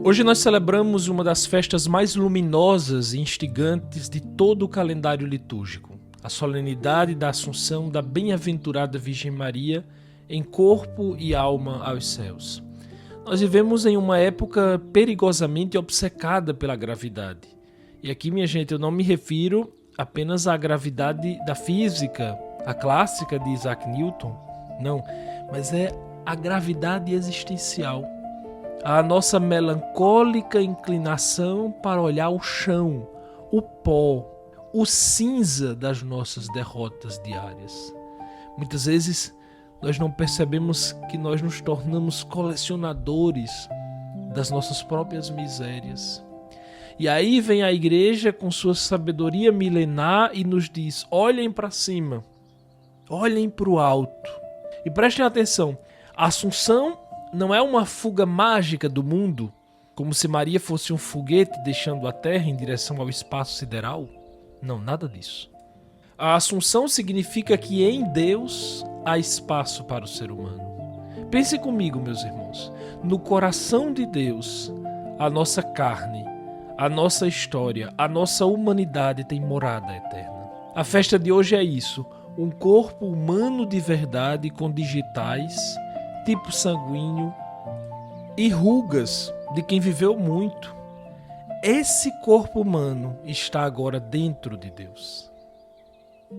Hoje nós celebramos uma das festas mais luminosas e instigantes de todo o calendário litúrgico, a solenidade da Assunção da Bem-aventurada Virgem Maria em corpo e alma aos céus. Nós vivemos em uma época perigosamente obcecada pela gravidade. E aqui, minha gente, eu não me refiro apenas à gravidade da física, a clássica de Isaac Newton, não, mas é a gravidade existencial. A nossa melancólica inclinação para olhar o chão, o pó, o cinza das nossas derrotas diárias. Muitas vezes nós não percebemos que nós nos tornamos colecionadores das nossas próprias misérias. E aí vem a igreja com sua sabedoria milenar e nos diz: olhem para cima, olhem para o alto. E prestem atenção, a Assunção não é uma fuga mágica do mundo, como se Maria fosse um foguete deixando a Terra em direção ao espaço sideral. Não, nada disso. A Assunção significa que em Deus há espaço para o ser humano. Pense comigo, meus irmãos. No coração de Deus, a nossa carne, a nossa história, a nossa humanidade tem morada eterna. A festa de hoje é isso, um corpo humano de verdade com digitais, tipo sanguíneo e rugas de quem viveu muito. Esse corpo humano está agora dentro de Deus.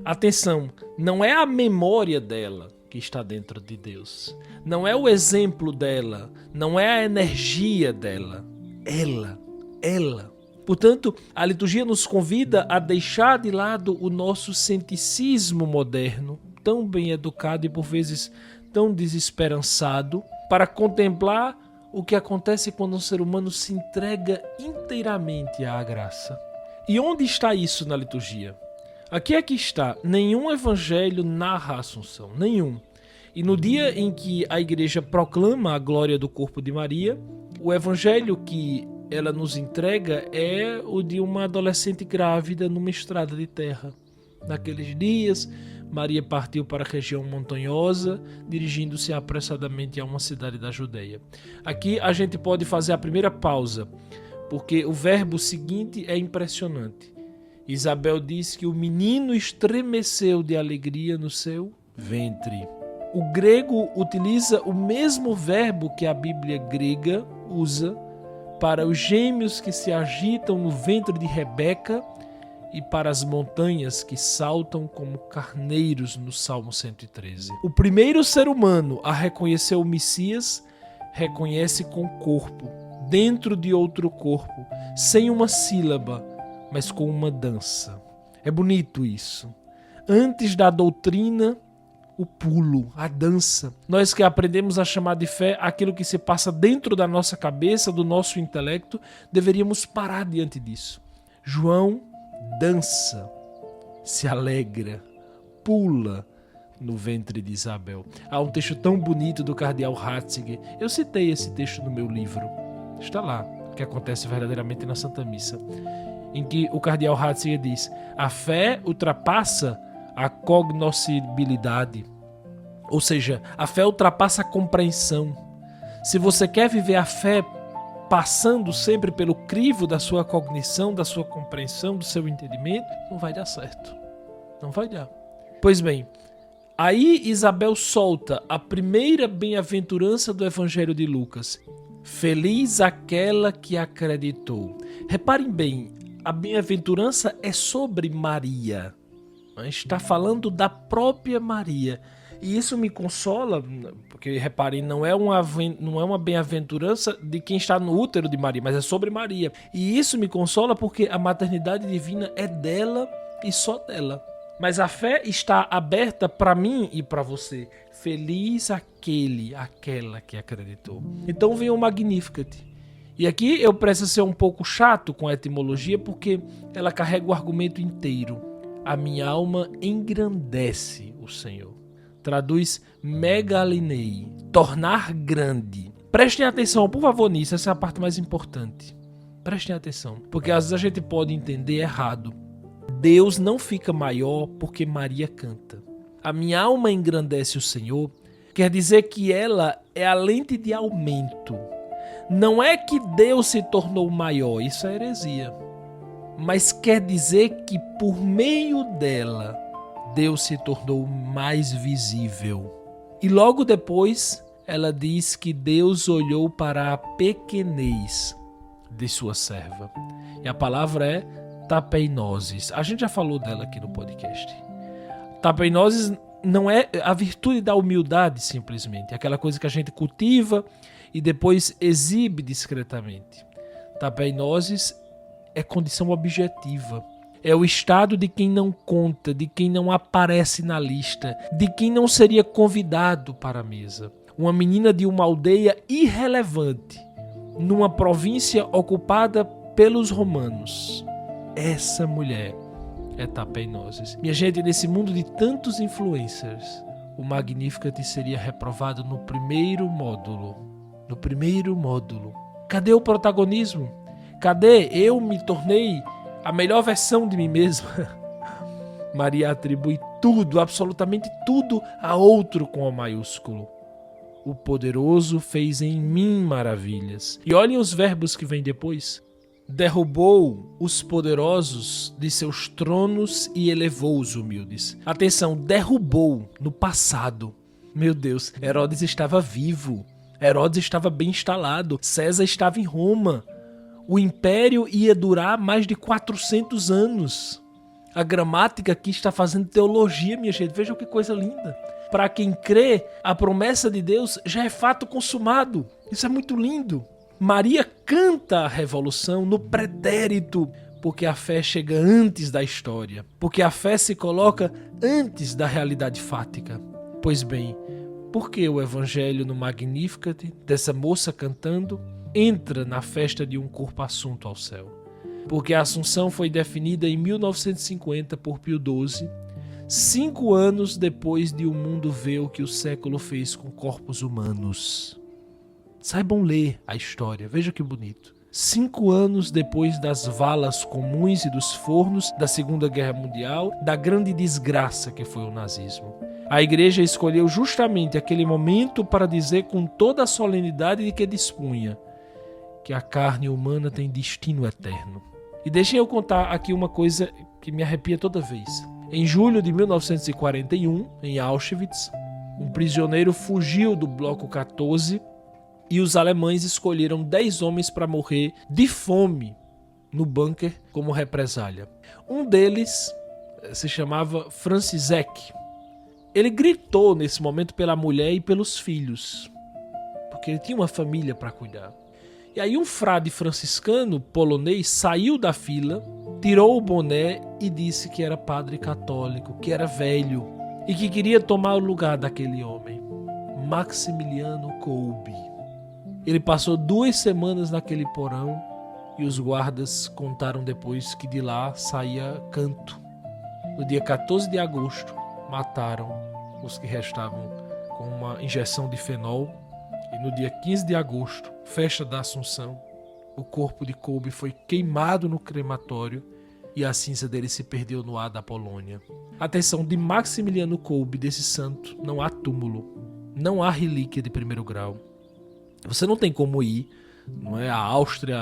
Atenção, não é a memória dela que está dentro de Deus. Não é o exemplo dela, não é a energia dela. Ela. Portanto, a liturgia nos convida a deixar de lado o nosso cienticismo moderno, tão bem educado e por vezes tão desesperançado, para contemplar o que acontece quando um ser humano se entrega inteiramente à graça. E onde está isso na liturgia? Aqui é que está. Nenhum evangelho narra a Assunção, nenhum. E no dia em que a igreja proclama a glória do corpo de Maria, o evangelho que ela nos entrega é o de uma adolescente grávida numa estrada de terra. Naqueles dias, Maria partiu para a região montanhosa, dirigindo-se apressadamente a uma cidade da Judeia. Aqui a gente pode fazer a primeira pausa, porque o verbo seguinte é impressionante. Isabel diz que o menino estremeceu de alegria no seu ventre. O grego utiliza o mesmo verbo que a Bíblia grega usa para os gêmeos que se agitam no ventre de Rebeca e para as montanhas que saltam como carneiros no Salmo 113. O primeiro ser humano a reconhecer o Messias reconhece com o corpo, dentro de outro corpo, sem uma sílaba, mas com uma dança. É bonito isso. Antes da doutrina, o pulo, a dança. Nós que aprendemos a chamar de fé aquilo que se passa dentro da nossa cabeça, do nosso intelecto, deveríamos parar diante disso. João dança, se alegra, pula no ventre de Isabel. Há um texto tão bonito do cardeal Ratzinger. Eu citei esse texto no meu livro. Está lá, que acontece verdadeiramente na Santa Missa, em que o cardeal Ratzinger diz: a fé ultrapassa a cognoscibilidade, ou seja, a fé ultrapassa a compreensão. Se você quer viver a fé passando sempre pelo crivo da sua cognição, da sua compreensão, do seu entendimento, não vai dar certo. Não vai dar. Pois bem, aí Isabel solta a primeira bem-aventurança do Evangelho de Lucas. Feliz aquela que acreditou. Reparem bem, a bem-aventurança é sobre Maria. Está falando da própria Maria. E isso me consola, porque reparem, não é uma bem-aventurança de quem está no útero de Maria, mas é sobre Maria. E isso me consola porque a maternidade divina é dela e só dela. Mas a fé está aberta para mim e para você. Feliz aquela que acreditou. Então vem o Magnificat. E aqui eu preciso ser um pouco chato com a etimologia, porque ela carrega o argumento inteiro. A minha alma engrandece o Senhor. Traduz megalinei, tornar grande. Prestem atenção, por favor, nisso. Essa é a parte mais importante. Prestem atenção, porque às vezes a gente pode entender errado. Deus não fica maior porque Maria canta. A minha alma engrandece o Senhor quer dizer que ela é a lente de aumento. não é que Deus se tornou maior, isso é heresia. Mas quer dizer que por meio dela, Deus se tornou mais visível. E logo depois, ela diz que Deus olhou para a pequenez de sua serva. E a palavra é tapeinoses. A gente já falou dela aqui no podcast. Tapeinoses não é a virtude da humildade, simplesmente. É aquela coisa que a gente cultiva e depois exibe discretamente. Tapeinoses é condição objetiva. É o estado de quem não conta, de quem não aparece na lista, de quem não seria convidado para a mesa. Uma menina de uma aldeia irrelevante, numa província ocupada pelos romanos. Essa mulher é tapeinoses. Minha gente, nesse mundo de tantos influencers, o Magnificat seria reprovado no primeiro módulo. No primeiro módulo. Cadê o protagonismo? Cadê eu me tornei a melhor versão de mim mesma? Maria atribui tudo, absolutamente tudo, a outro com O maiúsculo. O poderoso fez em mim maravilhas. E olhem os verbos que vêm depois. Derrubou os poderosos de seus tronos e elevou os humildes. Atenção, derrubou no passado. Meu Deus, Herodes estava vivo. Herodes estava bem instalado. César estava em Roma. O império ia durar mais de 400 anos. A gramática aqui está fazendo teologia, minha gente. Vejam que coisa linda. Para quem crê, a promessa de Deus já é fato consumado. Isso é muito lindo. Maria canta a revolução no pretérito, porque a fé chega antes da história. Porque a fé se coloca antes da realidade fática. Pois bem, por que o evangelho no Magnificat, dessa moça cantando, entra na festa de um corpo assunto ao céu? Porque a Assunção foi definida em 1950 por Pio XII, 5 anos depois de o mundo ver o que o século fez com corpos humanos. Saibam ler a história, veja que bonito. 5 anos depois das valas comuns e dos fornos da Segunda Guerra Mundial, da grande desgraça que foi o nazismo. A igreja escolheu justamente aquele momento para dizer com toda a solenidade de que dispunha que a carne humana tem destino eterno. E deixem eu contar aqui uma coisa que me arrepia toda vez. Em julho de 1941, em Auschwitz, um prisioneiro fugiu do bloco 14 e os alemães escolheram 10 homens para morrer de fome no bunker como represália. Um deles se chamava Franciszek. Ele gritou nesse momento pela mulher e pelos filhos, porque ele tinha uma família para cuidar. E aí um frade franciscano polonês saiu da fila, tirou o boné e disse que era padre católico, que era velho e que queria tomar o lugar daquele homem, Maximiliano Kolbe. Ele passou 2 semanas naquele porão e os guardas contaram depois que de lá saía canto. No dia 14 de agosto, mataram os que restavam com uma injeção de fenol. E no dia 15 de agosto, festa da Assunção, o corpo de Kolbe foi queimado no crematório e a cinza dele se perdeu no ar da Polônia. Atenção, de Maximiliano Kolbe, desse santo, não há túmulo, não há relíquia de primeiro grau. Você não tem como ir, não é, à Áustria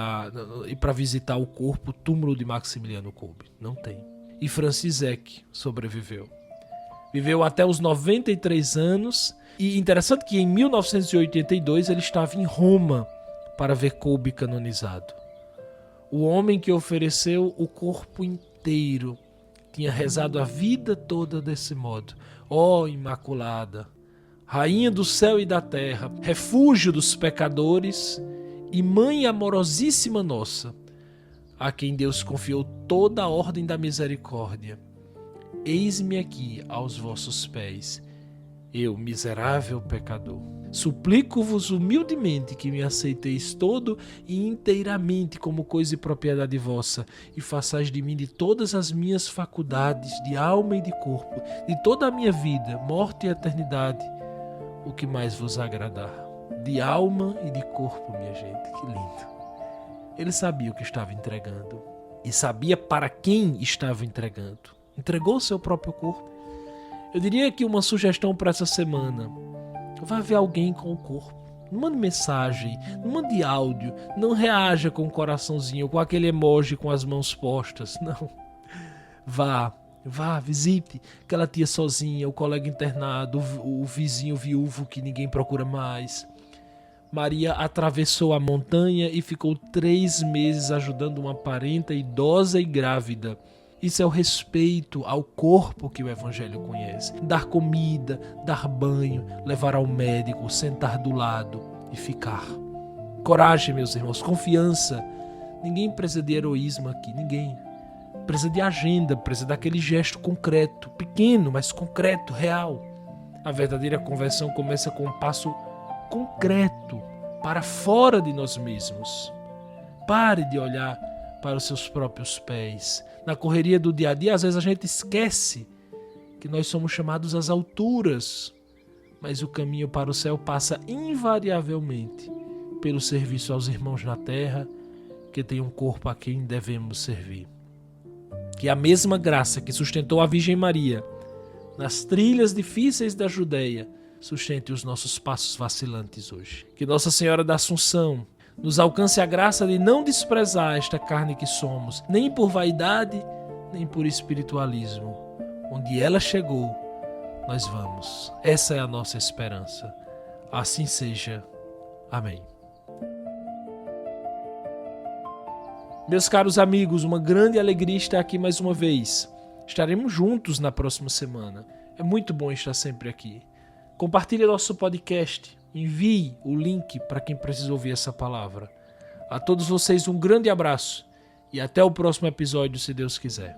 e para visitar o corpo, o túmulo de Maximiliano Kolbe. Não tem. E Franciszek sobreviveu. Viveu até os 93 anos. E interessante que em 1982 ele estava em Roma para ver Kolbe canonizado. O homem que ofereceu o corpo inteiro tinha rezado a vida toda desse modo. Ó Imaculada, Rainha do céu e da terra, refúgio dos pecadores e Mãe amorosíssima nossa, a quem Deus confiou toda a ordem da misericórdia. Eis-me aqui aos vossos pés, eu, miserável pecador. Suplico-vos humildemente que me aceiteis todo e inteiramente como coisa e propriedade vossa, e façais de mim de todas as minhas faculdades, de alma e de corpo, de toda a minha vida, morte e eternidade, o que mais vos agradar. De alma e de corpo, minha gente, que lindo. Ele sabia o que estava entregando e sabia para quem estava entregando. Entregou seu próprio corpo. Eu diria que uma sugestão para essa semana: vá ver alguém com o corpo. não mande mensagem, não mande áudio, não reaja com o coraçãozinho, com aquele emoji com as mãos postas, não. Vá, visite aquela tia sozinha, o colega internado, o vizinho viúvo que ninguém procura mais. Maria atravessou a montanha e ficou 3 meses ajudando uma parenta idosa e grávida. Isso é o respeito ao corpo que o Evangelho conhece. Dar comida, dar banho, levar ao médico, sentar do lado e ficar. Coragem, meus irmãos, confiança. Ninguém precisa de heroísmo aqui, ninguém. Precisa de agenda, precisa daquele gesto concreto, pequeno, mas concreto, real. A verdadeira conversão começa com um passo concreto para fora de nós mesmos. Pare de olhar para os seus próprios pés. Na correria do dia a dia, às vezes a gente esquece que nós somos chamados às alturas, mas o caminho para o céu passa invariavelmente pelo serviço aos irmãos na terra, que tem um corpo a quem devemos servir. Que a mesma graça que sustentou a Virgem Maria nas trilhas difíceis da Judeia sustente os nossos passos vacilantes hoje. Que Nossa Senhora da Assunção nos alcance a graça de não desprezar esta carne que somos, nem por vaidade, nem por espiritualismo. Onde ela chegou, nós vamos. Essa é a nossa esperança. Assim seja. Amém. Meus caros amigos, uma grande alegria estar aqui mais uma vez. Estaremos juntos na próxima semana. É muito bom estar sempre aqui. Compartilhe nosso podcast. Envie o link para quem precisa ouvir essa palavra. A todos vocês um grande abraço e até o próximo episódio, se Deus quiser.